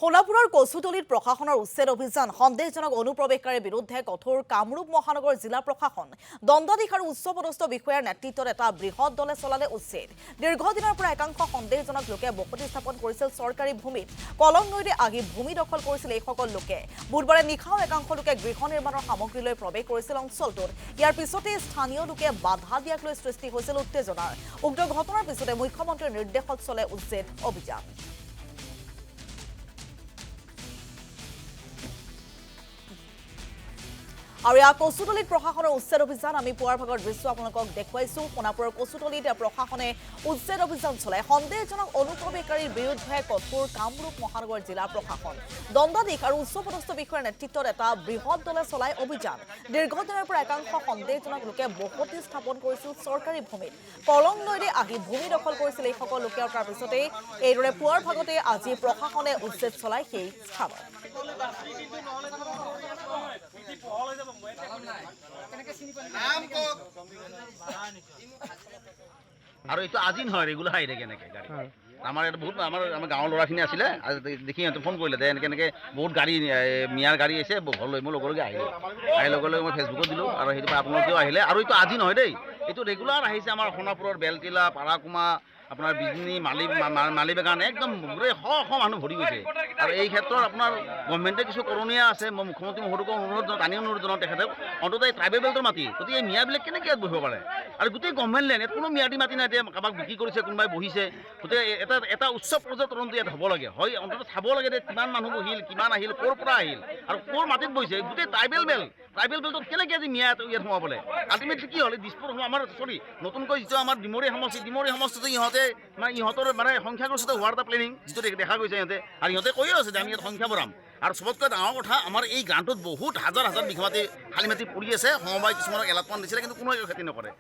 সোণাপুৰৰ কচুতলিত প্ৰশাসনৰ উচ্ছেদ অভিযান সন্দেহজনক অনুপ্ৰৱেশকাৰীৰ বিৰুদ্ধে কঠোৰ কামৰূপ মহানগৰ জিলা প্ৰশাসন দণ্ডাধীশ আৰু উচ্চপদস্থ বিষয়াৰ নেতৃত্বত এটা বৃহৎ দলে চলালে উচ্ছেদ দীৰ্ঘদিনৰ পৰা একাংশ সন্দেহজনক লোকে বসতি স্থাপন কৰিছিল চৰকাৰী ভূমিত কলং নৈৰে আগি ভূমি দখল কৰিছিল এইসকল লোকে বুধবাৰে নিশাও একাংশ লোকে গৃহ নিৰ্মাণৰ সামগ্ৰীলৈ প্ৰৱেশ কৰিছিল অঞ্চলটোত ইয়াৰ পিছতে স্থানীয় লোকে বাধা দিয়াক লৈ সৃষ্টি হৈছিল উত্তেজনাৰ উক্ত ঘটনাৰ পিছতে মুখ্যমন্ত্ৰীৰ নিৰ্দেশত চলে উচ্ছেদ অভিযান আৰু ইয়াৰ কচুতলিত প্ৰশাসনৰ উচ্ছেদ অভিযান আমি পুৱাৰ ভাগৰ দৃশ্য আপোনালোকক দেখুৱাইছো সোণাপুৰৰ কচুতলিত প্ৰশাসনে উচ্ছেদ অভিযান চলাই সন্দেহজনক অনুপ্ৰৱেশকাৰীৰ বিৰুদ্ধে কঠোৰ কামৰূপ মহানগৰ জিলা প্ৰশাসন দণ্ডাধীশ আৰু উচ্চপদস্থ বিষয়াৰ নেতৃত্বত এটা বৃহৎ দলে চলাই অভিযান দীৰ্ঘদিনৰ পৰা একাংশ সন্দেহজনক লোকে বসতি স্থাপন কৰিছিল চৰকাৰী ভূমিত কলং নৈৰে আহি ভূমি দখল কৰিছিল এইসকল লোকে আৰু তাৰ পিছতে এইদৰে পুৱাৰ ভাগতে আজি প্ৰশাসনে উচ্ছেদ চলাই সেই স্থানত আৰু এইটো আজি নহয় ৰেগুলাৰ আহি থাকে এনেকৈ গাড়ী আমাৰ ইয়াত বহুত আমাৰ গাঁৱৰ ল'ৰাখিনি আছিলে দেখি সিহঁতে ফোন কৰিলে যে এনেকৈ বহুত গাড়ী মিয়াৰ গাড়ী আহিছে ঘৰ লৈ মই লগে আহিলোঁ লগে লগে মই ফেচবুকত দিলোঁ আৰু সেইটো আপোনালোকেও আহিলে আৰু এইটো আজি নহয় দেই এইটো ৰেগুলাৰ আহিছে আমাৰ সোণাপুৰৰ বেলটিলা পাৰাকুমা আপোনাৰ বিজনী মালিবাগান একদম গোটেই শ মানুহ ভৰি গৈছে আৰু এই ক্ষেত্ৰত আপোনাৰ গভৰ্ণমেণ্টে কিছু কৰণীয়া আছে মই মুখ্যমন্ত্ৰী মহোদয়ক অনুৰোধ জনাওঁ তেখেতক অন্ততঃ এই ট্ৰাইবেল বেল্টৰ মাটি গতিকে এই মিয়াবিলাক কেনেকৈ ইয়াত বহিব পাৰে আৰু গোটেই গভৰ্ণমেণ্ট লেণ্ড ইয়াত কোনো মিয়াদি মাটি নাই এতিয়া কাৰোবাক বিক্ৰী কৰিছে কোনোবাই বহিছে গতিকে এটা উচ্চ পৰ্যায়ৰ তদন্ত ইয়াত হ'ব লাগে হয় অন্ততঃ চাব লাগে যে কিমান মানুহ বহিল কিমান আহিল ক'ৰ পৰা আহিল আৰু ক'ৰ মাটিত বহিছে গোটেই ট্ৰাইবেল বেল্টত কেনেকৈ আজি মিয়া ইয়াত সোমাবলৈ আল্টিমেটলি কি হ'ল দিছপুৰ আমাৰ নতুনকৈ যিটো আমাৰ ডিমৰি সমষ্টিটো ইহঁতৰ সংখ্যাগৰিষ্ঠতা হোৱাৰ এটা প্লেনিং যিটো দেখা গৈছে ইহঁতে আৰু ইহঁতে কৈয়ে আছে যে আমি ইয়াত সংখ্যা বঢ়াম আৰু চবতকৈ ডাঙৰ কথা আমাৰ এই গানটোত বহুত হাজাৰ বিঘা মাটি খালী মাটি পৰি আছে সমবায় কিছুমানক এলাটমান দিছিলে কিন্তু কোনো খেতি নকৰে